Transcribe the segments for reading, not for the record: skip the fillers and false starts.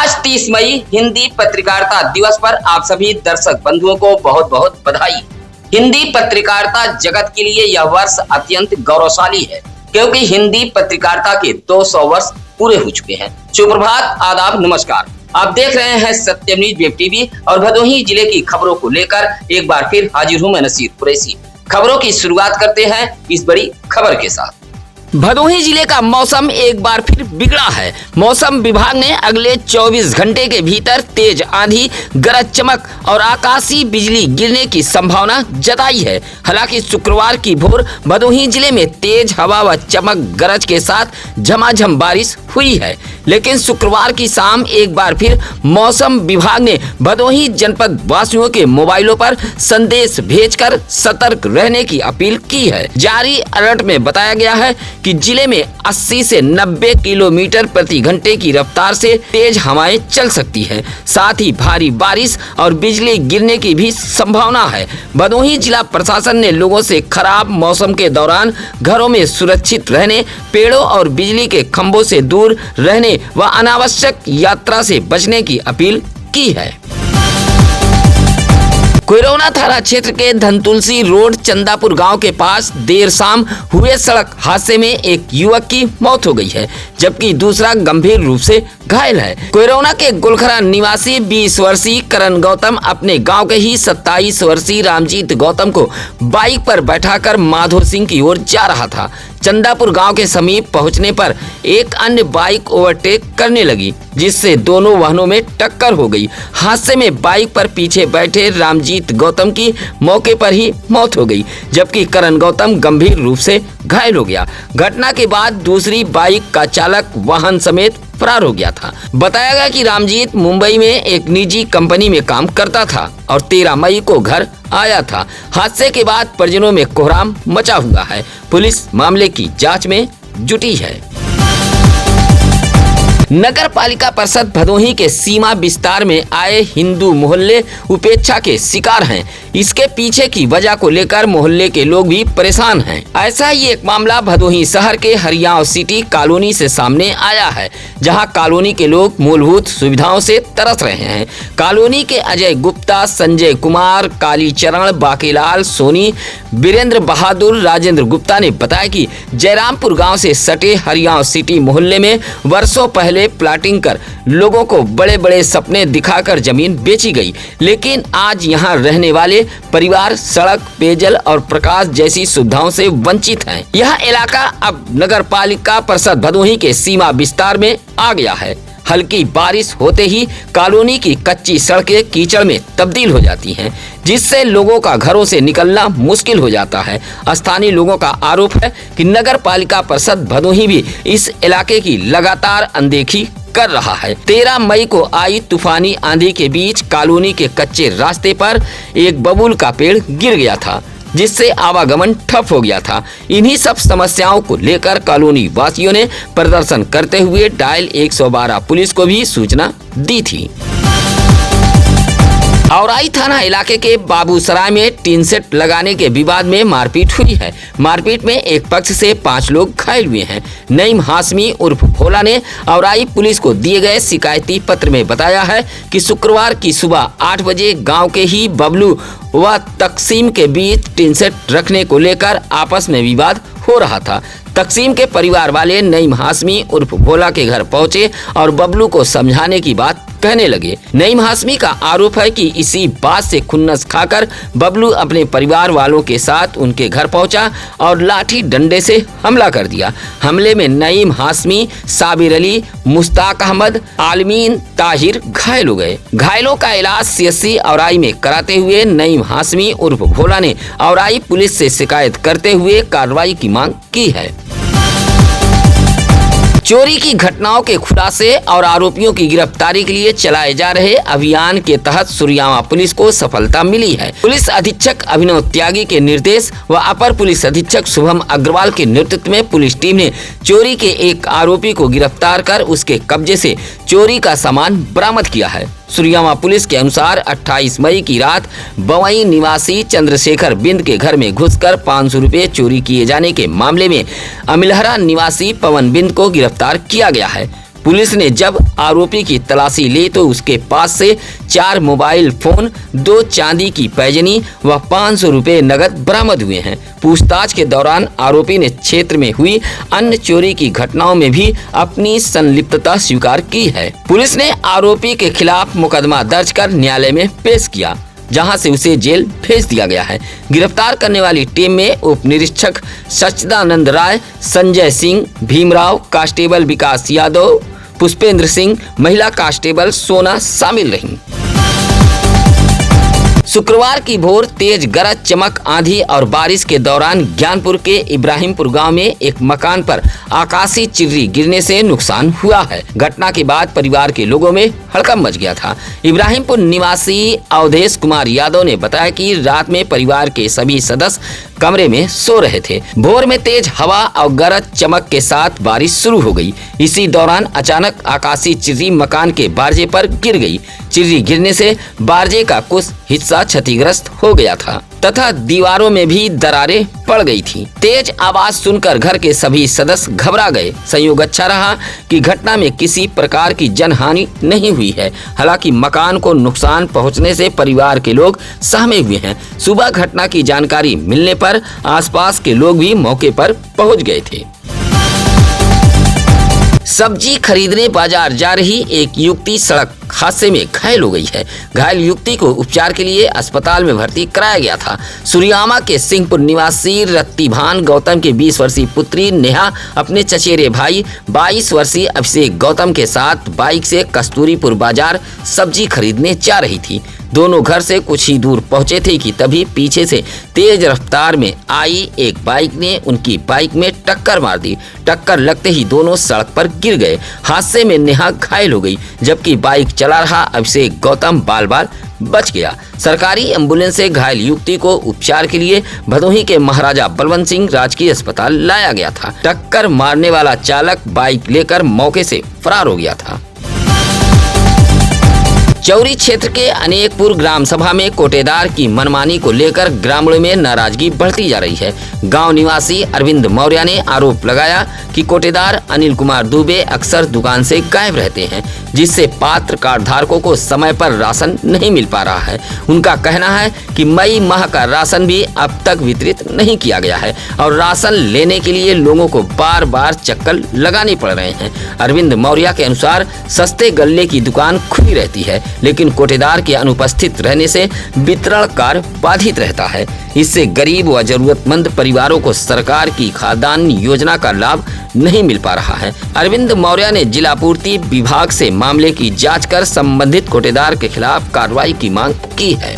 आज 30 मई हिंदी पत्रकारिता दिवस पर आप सभी दर्शक बंधुओं को बहुत बहुत बधाई। हिंदी पत्रकारिता जगत के लिए यह वर्ष अत्यंत गौरवशाली है, क्योंकि हिंदी पत्रकारिता के 200 वर्ष पूरे हो चुके हैं। सुप्रभात, आदाब, नमस्कार। आप देख रहे हैं सत्यम न्यूज वेब टीवी और भदोही जिले की खबरों को लेकर एक बार फिर हाजिर हूं मैं नसीर कुरैशी। खबरों की शुरुआत करते हैं इस बड़ी खबर के साथ। भदोही जिले का मौसम एक बार फिर बिगड़ा है। मौसम विभाग ने अगले 24 घंटे के भीतर तेज आंधी, गरज चमक और आकाशीय बिजली गिरने की संभावना जताई है। हालांकि शुक्रवार की भोर भदोही जिले में तेज हवा व चमक गरज के साथ झमाझम बारिश हुई है, लेकिन शुक्रवार की शाम एक बार फिर मौसम विभाग ने भदोही जनपद वासियों के मोबाइलों पर संदेश भेजकर सतर्क रहने की अपील की है। जारी अलर्ट में बताया गया है कि जिले में 80 से 90 किलोमीटर प्रति घंटे की रफ्तार से तेज हवाएं चल सकती है। साथ ही भारी बारिश और बिजली गिरने की भी संभावना है। भदोही जिला प्रशासन ने लोगों से खराब मौसम के दौरान घरों में सुरक्षित रहने, पेड़ों और बिजली के खंभों से दूर रहने व अनावश्यक यात्रा से बचने की अपील की है। कोयरौना थाना क्षेत्र के धनतुलसी रोड चंदापुर गांव के पास देर शाम हुए सड़क हादसे में एक युवक की मौत हो गई है, जबकि दूसरा गंभीर रूप से घायल है। कोयरौना के गुलखरा निवासी 20 वर्षीय करण गौतम अपने गांव के ही 27 वर्षीय रामजीत गौतम को बाइक पर बैठाकर माधो सिंह की ओर जा रहा था। चंदापुर गांव के समीप पहुंचने पर एक अन्य बाइक ओवरटेक करने लगी, जिससे दोनों वाहनों में टक्कर हो गई। हादसे में बाइक पर पीछे बैठे रामजीत गौतम की मौके पर ही मौत हो गई, जबकि करण गौतम गंभीर रूप से घायल हो गया। घटना के बाद दूसरी बाइक का चालक वाहन समेत फरार हो गया था। बताया गया कि रामजीत मुंबई में एक निजी कंपनी में काम करता था और 13 मई को घर आया था। हादसे के बाद परिजनों में कोहराम मचा हुआ है। पुलिस मामले की जांच में जुटी है। नगर पालिका परिषद भदोही के सीमा विस्तार में आए हिंदू मोहल्ले उपेक्षा के शिकार हैं। इसके पीछे की वजह को लेकर मोहल्ले के लोग भी परेशान हैं। ऐसा ही एक मामला भदोही शहर के हरियाव सिटी कॉलोनी से सामने आया है, जहां कॉलोनी के लोग मूलभूत सुविधाओं से तरस रहे हैं। कॉलोनी के अजय गुप्ता, संजय कुमार, कालीचरण, बाकीलाल सोनी, वीरेंद्र बहादुर, राजेंद्र गुप्ता ने बताया कि जयरामपुर गाँव से सटे हरियाव सिटी मोहल्ले में वर्षों पहले प्लाटिंग कर लोगों को बड़े बड़े सपने दिखाकर जमीन बेची गई, लेकिन आज यहां रहने वाले परिवार सड़क, पेयजल और प्रकाश जैसी सुविधाओं से वंचित हैं। यह इलाका अब नगर पालिका परिषद भदोही के सीमा विस्तार में आ गया है। हल्की बारिश होते ही कॉलोनी की कच्ची सड़कें कीचड़ में तब्दील हो जाती हैं, जिससे लोगों का घरों से निकलना मुश्किल हो जाता है। स्थानीय लोगों का आरोप है कि नगर पालिका परिषद भदोही भी इस इलाके की लगातार अनदेखी कर रहा है। 13 मई को आई तूफानी आंधी के बीच कॉलोनी के कच्चे रास्ते पर एक बबूल का पेड़ गिर गया था, जिससे आवागमन ठप हो गया था। इन्हीं सब समस्याओं को लेकर कॉलोनी वासियों ने प्रदर्शन करते हुए डायल 112 पुलिस को भी सूचना दी थी। औराई थाना इलाके के बाबूसराय में टीन सेट लगाने के विवाद में मारपीट हुई है। मारपीट में एक पक्ष से 5 लोग घायल हुए हैं। नईम हाशमी उर्फ भोला ने औराई पुलिस को दिए गए शिकायती पत्र में बताया है कि शुक्रवार की सुबह 8 बजे गांव के ही बबलू व तकसीम के बीच टीन सेट रखने को लेकर आपस में विवाद हो रहा था। तकसीम के परिवार वाले नईम हाशमी उर्फ भोला के घर पहुंचे और बबलू को समझाने की बात कहने लगे। नईम हाशमी का आरोप है कि इसी बात से खुन्नस खाकर बबलू अपने परिवार वालों के साथ उनके घर पहुंचा और लाठी डंडे से हमला कर दिया। हमले में नईम हाशमी, साबिर अली, मुश्ताक अहमद, आलमीन, ताहिर घायल हो गए। घायलों का इलाज CSC औराई में कराते हुए नईम हाशमी उर्फ भोला ने औराई पुलिस से शिकायत करते हुए कार्रवाई की मांग की है। चोरी की घटनाओं के खुलासे और आरोपियों की गिरफ्तारी के लिए चलाए जा रहे अभियान के तहत सुरयामा पुलिस को सफलता मिली है। पुलिस अधीक्षक अभिनव त्यागी के निर्देश व अपर पुलिस अधीक्षक शुभम अग्रवाल के नेतृत्व में पुलिस टीम ने चोरी के एक आरोपी को गिरफ्तार कर उसके कब्जे से चोरी का सामान बरामद किया है। सुरयामा पुलिस के अनुसार 28 मई की रात बवई निवासी चंद्रशेखर बिंद के घर में घुसकर 500 रुपये चोरी किए जाने के मामले में अमिलहरा निवासी पवन बिंद को गिरफ्तार किया गया है। पुलिस ने जब आरोपी की तलाशी ली तो उसके पास से 4 मोबाइल फोन, 2 चांदी की पैजनी व 500 रुपए नगद बरामद हुए हैं। पूछताछ के दौरान आरोपी ने क्षेत्र में हुई अन्य चोरी की घटनाओं में भी अपनी संलिप्तता स्वीकार की है। पुलिस ने आरोपी के खिलाफ मुकदमा दर्ज कर न्यायालय में पेश किया, जहां से उसे जेल भेज दिया गया है। गिरफ्तार करने वाली टीम में उप निरीक्षक सच्चिदानंद राय, संजय सिंह, भीमराव, कांस्टेबल विकास यादव, पुष्पेंद्र सिंह, महिला कांस्टेबल सोना शामिल रहीं। शुक्रवार की भोर तेज गरज, चमक, आंधी और बारिश के दौरान ज्ञानपुर के इब्राहिमपुर गांव में एक मकान पर आकाशीय चिर्री गिरने से नुकसान हुआ है। घटना के बाद परिवार के लोगों में हड़कंप मच गया था। इब्राहिमपुर निवासी अवधेश कुमार यादव ने बताया कि रात में परिवार के सभी सदस्य कमरे में सो रहे थे। भोर में तेज हवा और गरज चमक के साथ बारिश शुरू हो गई। इसी दौरान अचानक आकाशीय चिर्री मकान के बारजे पर गिर गई। चिर्री गिरने से बारजे का कुछ हिस्सा क्षतिग्रस्त हो गया था तथा दीवारों में भी दरारें पड़ गई थी। तेज आवाज सुनकर घर के सभी सदस्य घबरा गए। संयोग अच्छा रहा कि घटना में किसी प्रकार की जनहानि नहीं हुई है। हालांकि मकान को नुकसान पहुंचने से परिवार के लोग सहमे हुए हैं। सुबह घटना की जानकारी मिलने पर आसपास के लोग भी मौके पर पहुंच गए थे। सब्जी खरीदने बाजार जा रही एक युवती सड़क हादसे में घायल हो गई है। घायल युवती को उपचार के लिए अस्पताल में भर्ती कराया गया था। सुरियामा के सिंहपुर निवासी रत्तीभान गौतम के 20 वर्षीय पुत्री नेहा अपने चचेरे भाई 22 वर्षीय अभिषेक गौतम के साथ बाइक से कस्तूरीपुर बाजार सब्जी खरीदने जा रही थी। दोनों घर से कुछ ही दूर पहुंचे थे कि तभी पीछे से तेज रफ्तार में आई एक बाइक ने उनकी बाइक में टक्कर मार दी। टक्कर लगते ही दोनों सड़क पर गिर गए। हादसे में नेहा घायल हो गई, जबकि बाइक चला रहा अभिषेक गौतम बाल बाल बच गया। सरकारी एम्बुलेंस से घायल युवती को उपचार के लिए भदोही के महाराजा बलवंत सिंह राजकीय अस्पताल लाया गया था। टक्कर मारने वाला चालक बाइक लेकर मौके से फरार हो गया था। चौरी क्षेत्र के अनेकपुर ग्राम सभा में कोटेदार की मनमानी को लेकर ग्रामीणों में नाराजगी बढ़ती जा रही है। गांव निवासी अरविंद मौर्य ने आरोप लगाया कि कोटेदार अनिल कुमार दुबे अक्सर दुकान से गायब रहते हैं, जिससे पात्र कार्ड धारकों को समय पर राशन नहीं मिल पा रहा है। उनका कहना है कि मई माह का राशन भी अब तक वितरित नहीं किया गया है और राशन लेने के लिए लोगों को बार बार चक्कर लगाने पड़ रहे हैं। अरविंद मौर्य के अनुसार सस्ते गल्ले की दुकान खुली रहती है, लेकिन कोटेदार के अनुपस्थित रहने से वितरण कार्य बाधित रहता है। इससे गरीब व जरूरतमंद परिवारों को सरकार की खाद्यान्न योजना का लाभ नहीं मिल पा रहा है। अरविंद मौर्य ने जिला पूर्ति विभाग से मामले की जांच कर संबंधित कोटेदार के खिलाफ कार्रवाई की मांग की है।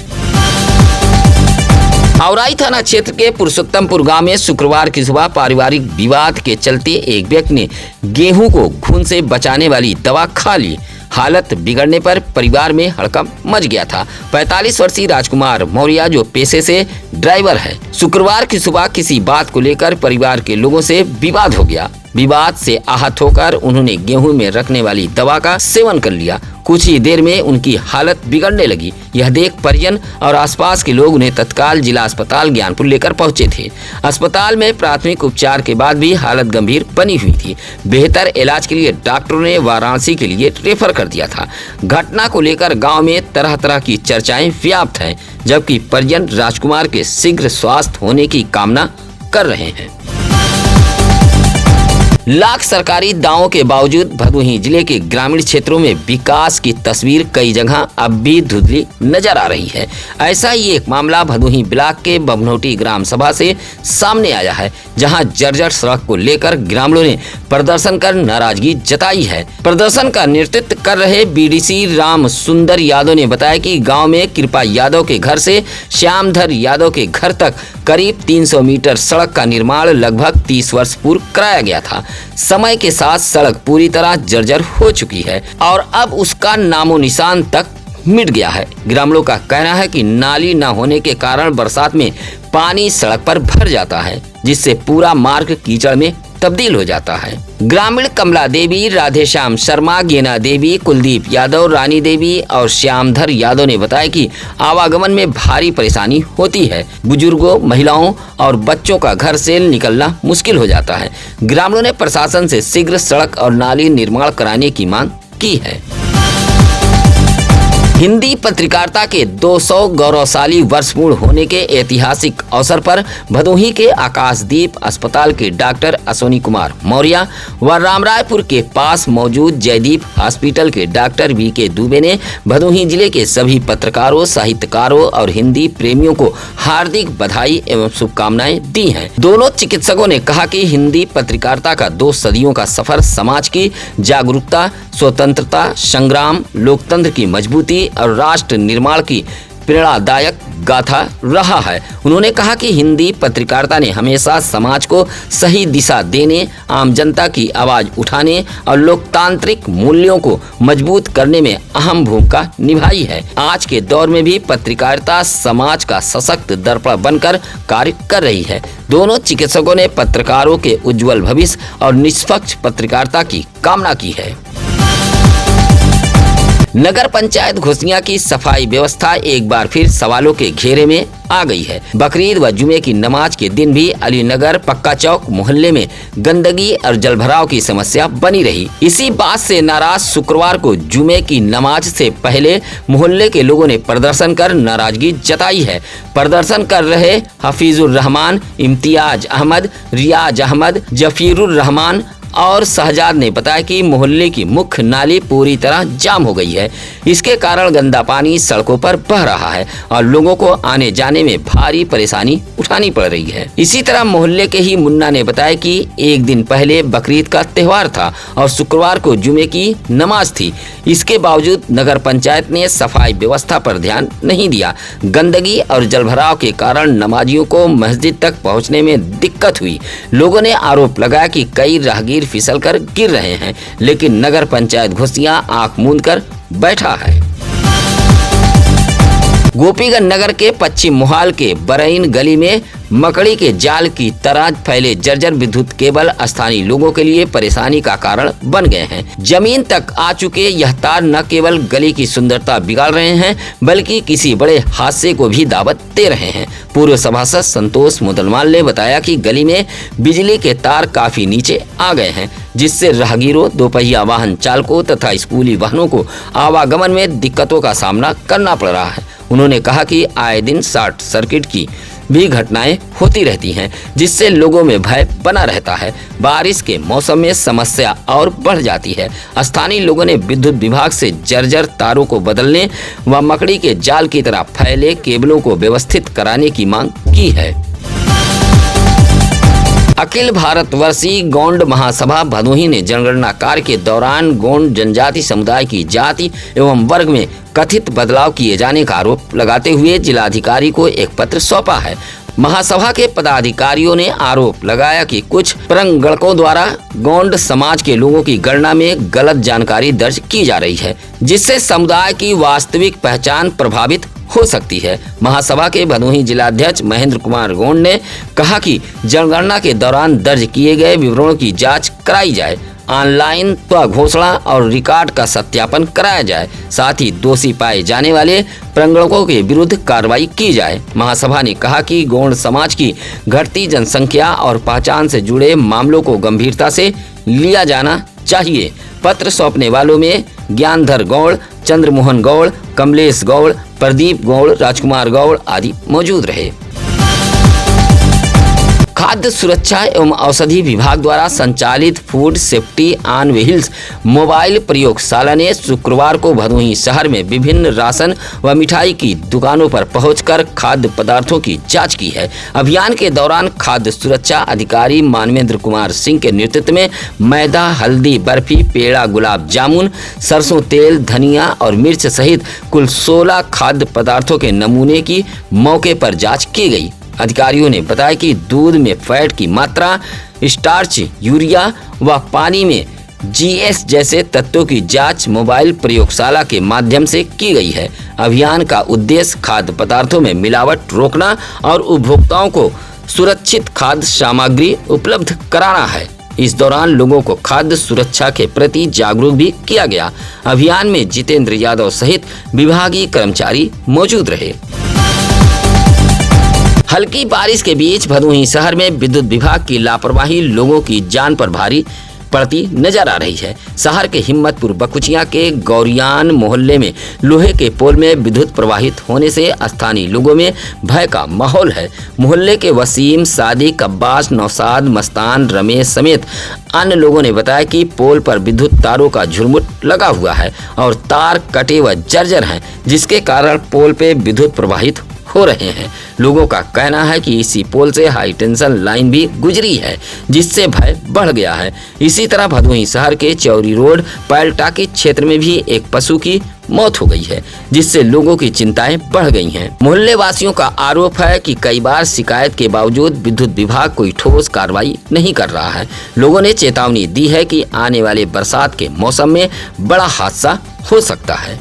औराई थाना क्षेत्र के पुरुषोत्तमपुर गांव में शुक्रवार की सुबह पारिवारिक विवाद के चलते एक व्यक्ति ने गेहूं को घुन से बचाने वाली दवा खा ली। हालत बिगड़ने पर परिवार में हड़कंप मच गया था। 45 वर्षीय राजकुमार मौर्य जो पेशे से ड्राइवर है, शुक्रवार की सुबह किसी बात को लेकर परिवार के लोगों से विवाद हो गया। विवाद से आहत होकर उन्होंने गेहूं में रखने वाली दवा का सेवन कर लिया। कुछ ही देर में उनकी हालत बिगड़ने लगी। यह देख परिजन और आसपास के लोग उन्हें तत्काल जिला अस्पताल ज्ञानपुर लेकर पहुंचे थे। अस्पताल में प्राथमिक उपचार के बाद भी हालत गंभीर बनी हुई थी। बेहतर इलाज के लिए डॉक्टरों ने वाराणसी के लिए रेफर कर दिया था। घटना को लेकर गांव में तरह तरह की चर्चाएं व्याप्त हैं, जबकि परिजन राजकुमार के शीघ्र स्वस्थ होने की कामना कर रहे हैं। लाख सरकारी दावों के बावजूद भदोही जिले के ग्रामीण क्षेत्रों में विकास की तस्वीर कई जगह अब भी धुंधली नजर आ रही है। ऐसा ही एक मामला भदोही ब्लॉक के बमनौटी ग्राम सभा से सामने आया है, जहां जर्जर सड़क को लेकर ग्रामीणों ने प्रदर्शन कर नाराजगी जताई है। प्रदर्शन का नेतृत्व कर रहे बीडीसी राम सुंदर यादव ने बताया कि गाँव में कृपा यादव के घर से श्यामधर यादव के घर तक करीब 300 मीटर सड़क का निर्माण लगभग 30 वर्ष पूर्व कराया गया था। समय के साथ सड़क पूरी तरह जर्जर हो चुकी है और अब उसका नामो निशान तक मिट गया है। ग्रामीणों का कहना है कि नाली न होने के कारण बरसात में पानी सड़क पर भर जाता है, जिससे पूरा मार्ग कीचड़ में तब्दील हो जाता है। ग्रामीण कमला देवी, राधेश्याम शर्मा, गेना देवी, कुलदीप यादव, रानी देवी और श्यामधर यादव ने बताया कि आवागमन में भारी परेशानी होती है। बुजुर्गों, महिलाओं और बच्चों का घर से निकलना मुश्किल हो जाता है। ग्रामीणों ने प्रशासन से शीघ्र सड़क और नाली निर्माण कराने की मांग की है। हिंदी पत्रकारिता के 200 गौरवशाली वर्ष पूर्ण होने के ऐतिहासिक अवसर पर भदोही के आकाशदीप अस्पताल के डॉक्टर अश्विनी कुमार मौर्य व रामरायपुर के पास मौजूद जयदीप हॉस्पिटल के डॉक्टर वी.के. दुबे ने भदोही जिले के सभी पत्रकारों, साहित्यकारों और हिंदी प्रेमियों को हार्दिक बधाई एवं शुभकामनाएं दी हैं। दोनों चिकित्सकों ने कहा कि हिंदी पत्रकारिता का 2 सदियों का सफर समाज की जागरूकता, स्वतंत्रता संग्राम, लोकतंत्र की मजबूती और राष्ट्र निर्माण की प्रेरणादायक गाथा रहा है। उन्होंने कहा कि हिंदी पत्रकारिता ने हमेशा समाज को सही दिशा देने, आम जनता की आवाज उठाने और लोकतांत्रिक मूल्यों को मजबूत करने में अहम भूमिका निभाई है। आज के दौर में भी पत्रकारिता समाज का सशक्त दर्पण बनकर कार्य कर रही है। दोनों चिकित्सकों ने पत्रकारों के उज्जवल भविष्य और निष्पक्ष पत्रकारिता की कामना की है। नगर पंचायत घोसियां की सफाई व्यवस्था एक बार फिर सवालों के घेरे में आ गई है। बकरीद व जुमे की नमाज के दिन भी अलीनगर पक्का चौक मोहल्ले में गंदगी और जलभराव की समस्या बनी रही। इसी बात से नाराज शुक्रवार को जुमे की नमाज से पहले मोहल्ले के लोगों ने प्रदर्शन कर नाराजगी जताई है। प्रदर्शन कर रहे हफीजुर रहमान, इम्तियाज अहमद, रियाज अहमद, जफीरुर रहमान और शहजाद ने बताया कि मोहल्ले की मुख्य नाली पूरी तरह जाम हो गई है। इसके कारण गंदा पानी सड़कों पर बह रहा है और लोगों को आने जाने में भारी परेशानी उठानी पड़ रही है। इसी तरह मोहल्ले के ही मुन्ना ने बताया कि एक दिन पहले बकरीद का त्योहार था और शुक्रवार को जुमे की नमाज थी। इसके बावजूद नगर पंचायत ने सफाई व्यवस्था पर ध्यान नहीं दिया। गंदगी और जलभराव के कारण नमाजियों को मस्जिद तक पहुंचने में दिक्कत हुई। लोगों ने आरोप लगाया कि कई राहगीर फिसलकर गिर रहे हैं, लेकिन नगर पंचायत घोसियां आंख मूंद कर बैठा है। गोपीगंज नगर के पश्चिम मोहाल के बरईन गली में मकड़ी के जाल की तरह फैले जर्जर विद्युत केबल स्थानीय लोगों के लिए परेशानी का कारण बन गए हैं। जमीन तक आ चुके यह तार न केवल गली की सुंदरता बिगाड़ रहे हैं, बल्कि किसी बड़े हादसे को भी दावत दे रहे हैं। पूर्व सभासद संतोष मुदलमाल ने बताया कि गली में बिजली के तार काफी नीचे आ गए हैं, जिससे राहगीरों, दोपहिया वाहन चालकों तथा स्कूली वाहनों को आवागमन में दिक्कतों का सामना करना पड़ रहा है। उन्होंने कहा कि आए दिन शॉर्ट सर्किट की भी घटनाएं होती रहती हैं, जिससे लोगों में भय बना रहता है। बारिश के मौसम में समस्या और बढ़ जाती है। स्थानीय लोगों ने विद्युत विभाग से जर्जर तारों को बदलने व मकड़ी के जाल की तरह फैले केबलों को व्यवस्थित कराने की मांग की है। अखिल भारतवर्षीय गोंड महासभा भदोही ने जनगणना कार्य के दौरान गोंड जनजाति समुदाय की जाति एवं वर्ग में कथित बदलाव किए जाने का आरोप लगाते हुए जिलाधिकारी को एक पत्र सौंपा है। महासभा के पदाधिकारियों ने आरोप लगाया कि कुछ प्रगणकों द्वारा गोंड समाज के लोगों की गणना में गलत जानकारी दर्ज की जा रही है, जिससे समुदाय की वास्तविक पहचान प्रभावित हो सकती है। महासभा के भदोही जिलाध्यक्ष महेंद्र कुमार गोंड ने कहा कि जनगणना के दौरान दर्ज किए गए विवरणों की जांच कराई जाए, ऑनलाइन घोषणा और रिकॉर्ड का सत्यापन कराया जाए, साथ ही दोषी पाए जाने वाले प्रगणकों के विरुद्ध कार्रवाई की जाए। महासभा ने कहा कि गोंड समाज की घटती जनसंख्या और पहचान से जुड़े मामलों को गंभीरता से लिया जाना चाहिए। पत्र सौंपने वालों में ज्ञानधर गौड़, चंद्रमोहन गौड़, कमलेश गौड़, प्रदीप गौड़, राजकुमार गौड़ आदि मौजूद रहे। खाद्य सुरक्षा एवं औषधि विभाग द्वारा संचालित food safety on wheels mobile प्रयोगशाला ने शुक्रवार को भदोही शहर में विभिन्न राशन व मिठाई की दुकानों पर पहुंचकर खाद्य पदार्थों की जांच की है। अभियान के दौरान खाद्य सुरक्षा अधिकारी मानवेंद्र कुमार सिंह के नेतृत्व में मैदा, हल्दी, बर्फी, पेड़ा, गुलाब जामुन, सरसों तेल, धनिया और मिर्च सहित कुल 16 खाद्य पदार्थों के नमूने की मौके पर जाँच की गई। अधिकारियों ने बताया कि दूध में फैट की मात्रा, स्टार्च, यूरिया व पानी में जीएस जैसे तत्वों की जांच मोबाइल प्रयोगशाला के माध्यम से की गई है। अभियान का उद्देश्य खाद्य पदार्थों में मिलावट रोकना और उपभोक्ताओं को सुरक्षित खाद्य सामग्री उपलब्ध कराना है। इस दौरान लोगों को खाद्य सुरक्षा के प्रति जागरूक भी किया गया। अभियान में जितेंद्र यादव सहित विभागीय कर्मचारी मौजूद रहे। हल्की बारिश के बीच भदोही शहर में विद्युत विभाग की लापरवाही लोगों की जान पर भारी पड़ती नजर आ रही है। शहर के हिम्मतपुर बकुचिया के गौरियान मोहल्ले में लोहे के पोल में विद्युत प्रवाहित होने से स्थानीय लोगों में भय का माहौल है। मोहल्ले के वसीम, सादिक, अब्बास, नौसाद, मस्तान, रमेश समेत अन्य लोगों ने बताया कि पोल पर विद्युत तारों का झुरमुट लगा हुआ है और तार कटे व जर्जर हैं, जिसके कारण पोल पे विद्युत प्रवाहित हो रहे हैं। लोगों का कहना है कि इसी पोल से हाई टेंशन लाइन भी गुजरी है, जिससे भय बढ़ गया है। इसी तरह भदोही शहर के चौरी रोड पैलटाकी क्षेत्र में भी एक पशु की मौत हो गई है, जिससे लोगों की चिंताएं बढ़ गई हैं। मोहल्ले वासियों का आरोप है कि कई बार शिकायत के बावजूद विद्युत विभाग कोई ठोस कार्रवाई नहीं कर रहा है। लोगों ने चेतावनी दी है कि आने वाले बरसात के मौसम में बड़ा हादसा हो सकता है।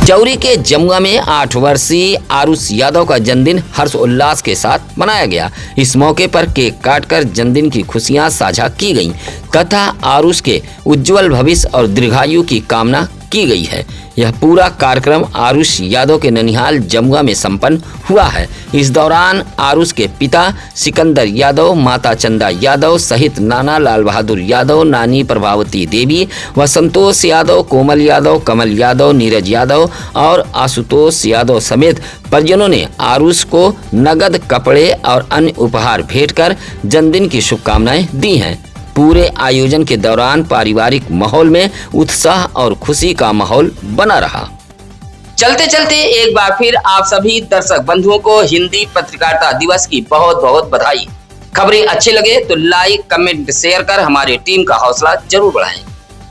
चौरी के जमुआ में 8 वर्षीय आरुष यादव का जन्मदिन हर्ष उल्लास के साथ मनाया गया। इस मौके पर केक काटकर जन्मदिन की खुशियां साझा की गईं तथा आरुष के उज्जवल भविष्य और दीर्घायु की कामना की गई है। यह पूरा कार्यक्रम आरुष यादव के ननिहाल जमुआ में संपन्न हुआ है। इस दौरान आरुष के पिता सिकंदर यादव, माता चंदा यादव सहित नाना लाल बहादुर यादव, नानी प्रभावती देवी व संतोष यादव, कोमल यादव, कमल यादव, नीरज यादव और आशुतोष यादव समेत परिजनों ने आरुष को नगद, कपड़े और अन्य उपहार भेंट कर जन्मदिन की शुभकामनाएं दी हैं। पूरे आयोजन के दौरान पारिवारिक माहौल में उत्साह और खुशी का माहौल बना रहा। चलते चलते एक बार फिर आप सभी दर्शक बंधुओं को हिंदी पत्रकारिता दिवस की बहुत बहुत बधाई। खबरें अच्छे लगे तो लाइक, कमेंट, शेयर कर हमारी टीम का हौसला जरूर बढ़ाएं।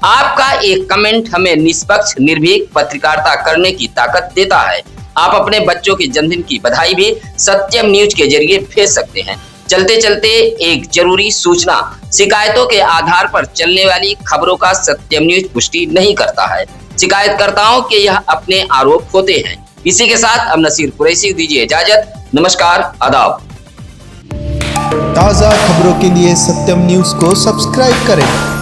आपका एक कमेंट हमें निष्पक्ष, निर्भीक पत्रकारिता करने की ताकत देता है। आप अपने बच्चों के जन्मदिन की बधाई भी सत्यम न्यूज के जरिए भेज सकते हैं। चलते चलते एक जरूरी सूचना, शिकायतों के आधार पर चलने वाली खबरों का सत्यम न्यूज पुष्टि नहीं करता है। शिकायतकर्ताओं के यह अपने आरोप होते हैं। इसी के साथ अब नसीर कुरैशी दीजिए इजाजत। नमस्कार, आदाब। ताज़ा खबरों के लिए सत्यम न्यूज को सब्सक्राइब करें।